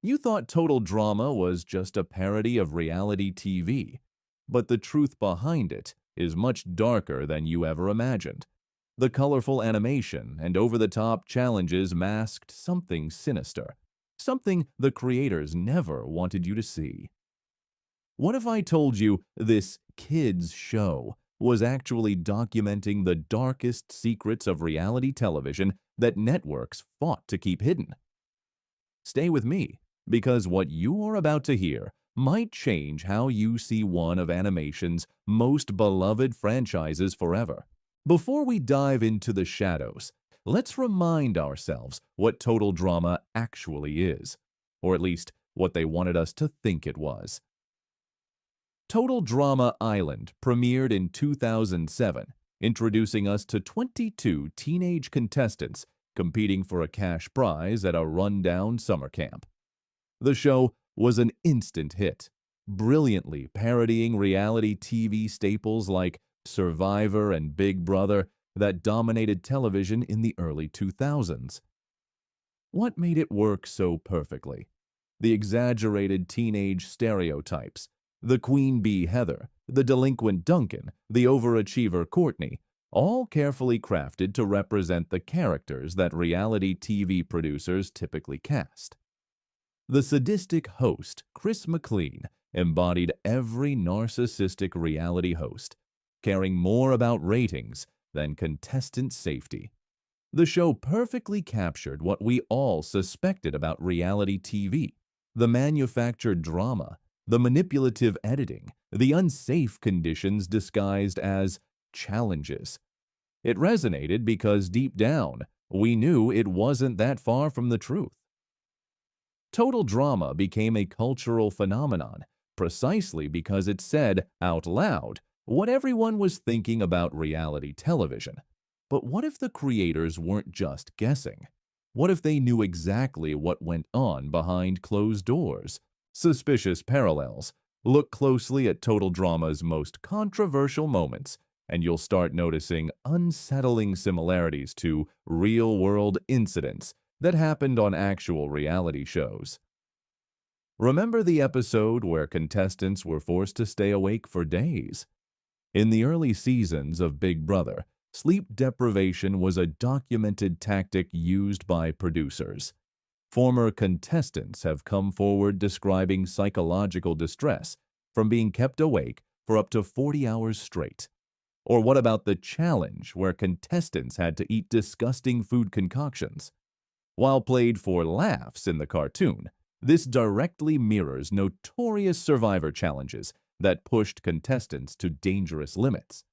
You thought Total Drama was just a parody of reality TV, but the truth behind it is much darker than you ever imagined. The colorful animation and over-the-top challenges masked something sinister, something the creators never wanted you to see. What if I told you this kids show was actually documenting the darkest secrets of reality television that networks fought to keep hidden? Stay with me, because what you are about to hear might change how you see one of animation's most beloved franchises forever. Before we dive into the shadows, let's remind ourselves what Total Drama actually is, or at least what they wanted us to think it was. Total Drama Island premiered in 2007, introducing us to 22 teenage contestants competing for a cash prize at a rundown summer camp. The show was an instant hit, brilliantly parodying reality TV staples like Survivor and Big Brother that dominated television in the early 2000s. What made it work so perfectly? The exaggerated teenage stereotypes, the queen bee Heather, the delinquent Duncan, the overachiever Courtney, all carefully crafted to represent the characters that reality TV producers typically cast. The sadistic host, Chris McLean, embodied every narcissistic reality host, caring more about ratings than contestant safety. The show perfectly captured what we all suspected about reality TV: the manufactured drama, the manipulative editing, the unsafe conditions disguised as challenges. It resonated because deep down, we knew it wasn't that far from the truth. Total Drama became a cultural phenomenon precisely because it said out loud what everyone was thinking about reality television. But what if the creators weren't just guessing? What if they knew exactly what went on behind closed doors? Suspicious parallels. Look closely at Total Drama's most controversial moments, and you'll start noticing unsettling similarities to real-world incidents that happened on actual reality shows. Remember the episode where contestants were forced to stay awake for days? In the early seasons of Big Brother, sleep deprivation was a documented tactic used by producers. Former contestants have come forward describing psychological distress from being kept awake for up to 40 hours straight. Or what about the challenge where contestants had to eat disgusting food concoctions? While played for laughs in the cartoon, this directly mirrors notorious Survivor challenges that pushed contestants to dangerous limits.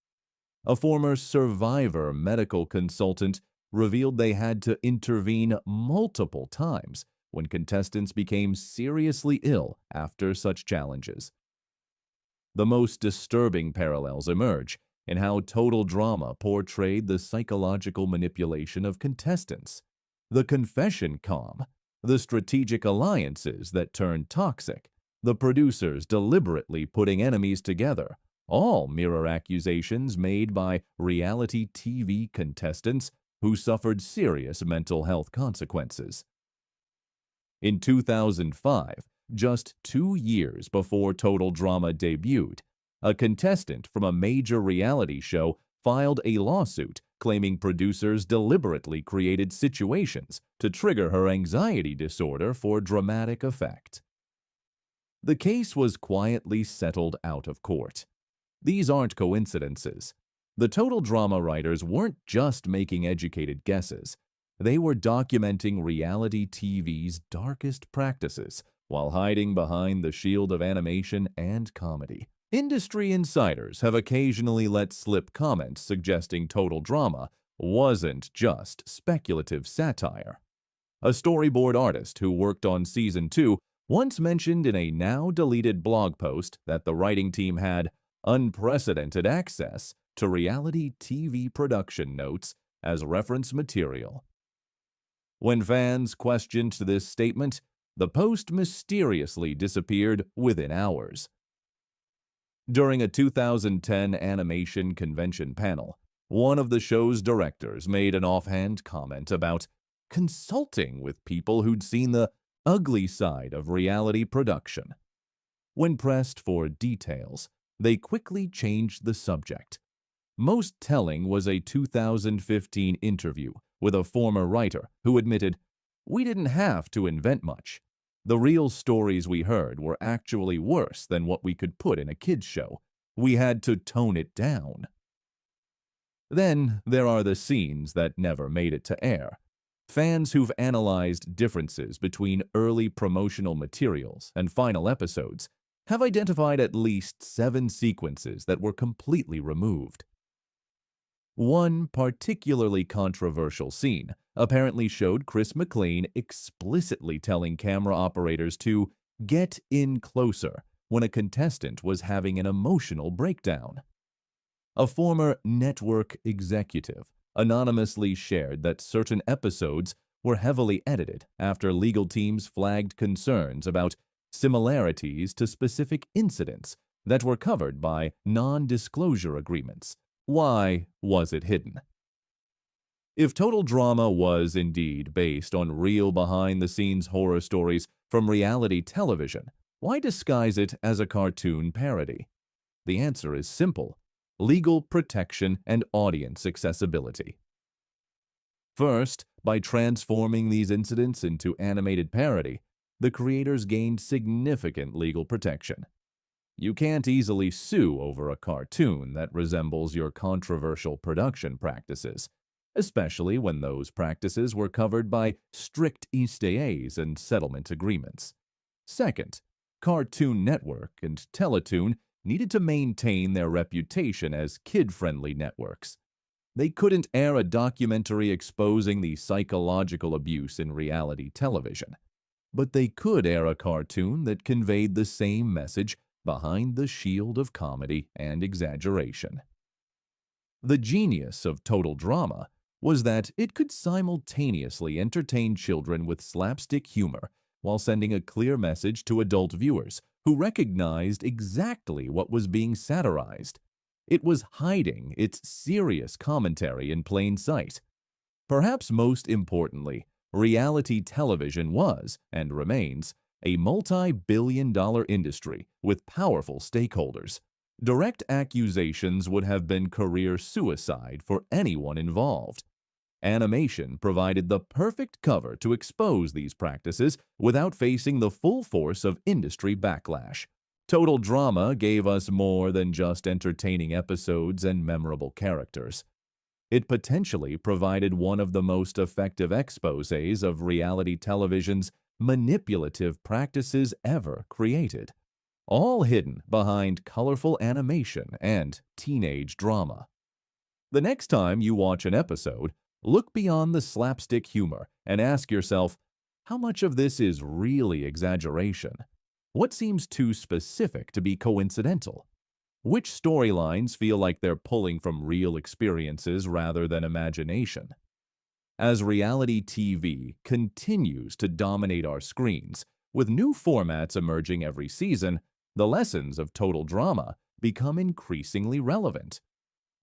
A former Survivor medical consultant revealed they had to intervene multiple times when contestants became seriously ill after such challenges. The most disturbing parallels emerge in how Total Drama portrayed the psychological manipulation of contestants. The confession calm, the strategic alliances that turned toxic, the producers deliberately putting enemies together, all mirror accusations made by reality TV contestants who suffered serious mental health consequences. In 2005, just 2 years before Total Drama debuted, a contestant from a major reality show filed a lawsuit claiming producers deliberately created situations to trigger her anxiety disorder for dramatic effect. The case was quietly settled out of court. These aren't coincidences. The Total Drama writers weren't just making educated guesses. They were documenting reality TV's darkest practices while hiding behind the shield of animation and comedy. Industry insiders have occasionally let slip comments suggesting Total Drama wasn't just speculative satire. A storyboard artist who worked on Season 2 once mentioned in a now-deleted blog post that the writing team had unprecedented access to reality TV production notes as reference material. When fans questioned this statement, the post mysteriously disappeared within hours. During a 2010 animation convention panel, one of the show's directors made an offhand comment about consulting with people who'd seen the ugly side of reality production. When pressed for details, they quickly changed the subject. Most telling was a 2015 interview with a former writer who admitted, "We didn't have to invent much. The real stories we heard were actually worse than what we could put in a kids' show. We had to tone it down." Then there are the scenes that never made it to air. Fans who've analyzed differences between early promotional materials and final episodes have identified at least 7 sequences that were completely removed. One particularly controversial scene apparently showed Chris McLean explicitly telling camera operators to get in closer when a contestant was having an emotional breakdown. A former network executive anonymously shared that certain episodes were heavily edited after legal teams flagged concerns about similarities to specific incidents that were covered by non-disclosure agreements. Why was it hidden? If Total Drama was indeed based on real behind-the-scenes horror stories from reality television, why disguise it as a cartoon parody? The answer is simple: legal protection and audience accessibility. First, by transforming these incidents into animated parody, the creators gained significant legal protection. You can't easily sue over a cartoon that resembles your controversial production practices, especially when those practices were covered by strict ESTAs and settlement agreements. Second, Cartoon Network and Teletoon needed to maintain their reputation as kid-friendly networks. They couldn't air a documentary exposing the psychological abuse in reality television, but they could air a cartoon that conveyed the same message behind the shield of comedy and exaggeration. The genius of Total Drama was that it could simultaneously entertain children with slapstick humor while sending a clear message to adult viewers who recognized exactly what was being satirized. It was hiding its serious commentary in plain sight. Perhaps most importantly, reality television was, and remains, a multi-billion-dollar industry with powerful stakeholders. Direct accusations would have been career suicide for anyone involved. Animation provided the perfect cover to expose these practices without facing the full force of industry backlash. Total Drama gave us more than just entertaining episodes and memorable characters. It potentially provided one of the most effective exposés of reality television's manipulative practices ever created, all hidden behind colorful animation and teenage drama. The next time you watch an episode, look beyond the slapstick humor and ask yourself, how much of this is really exaggeration? What seems too specific to be coincidental? Which storylines feel like they're pulling from real experiences rather than imagination? As reality TV continues to dominate our screens, with new formats emerging every season, the lessons of Total Drama become increasingly relevant.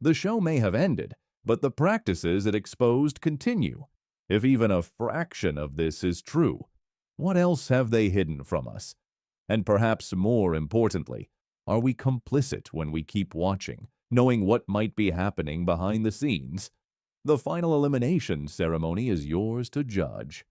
The show may have ended, but the practices it exposed continue. If even a fraction of this is true, what else have they hidden from us? And perhaps more importantly, are we complicit when we keep watching, knowing what might be happening behind the scenes? The final elimination ceremony is yours to judge.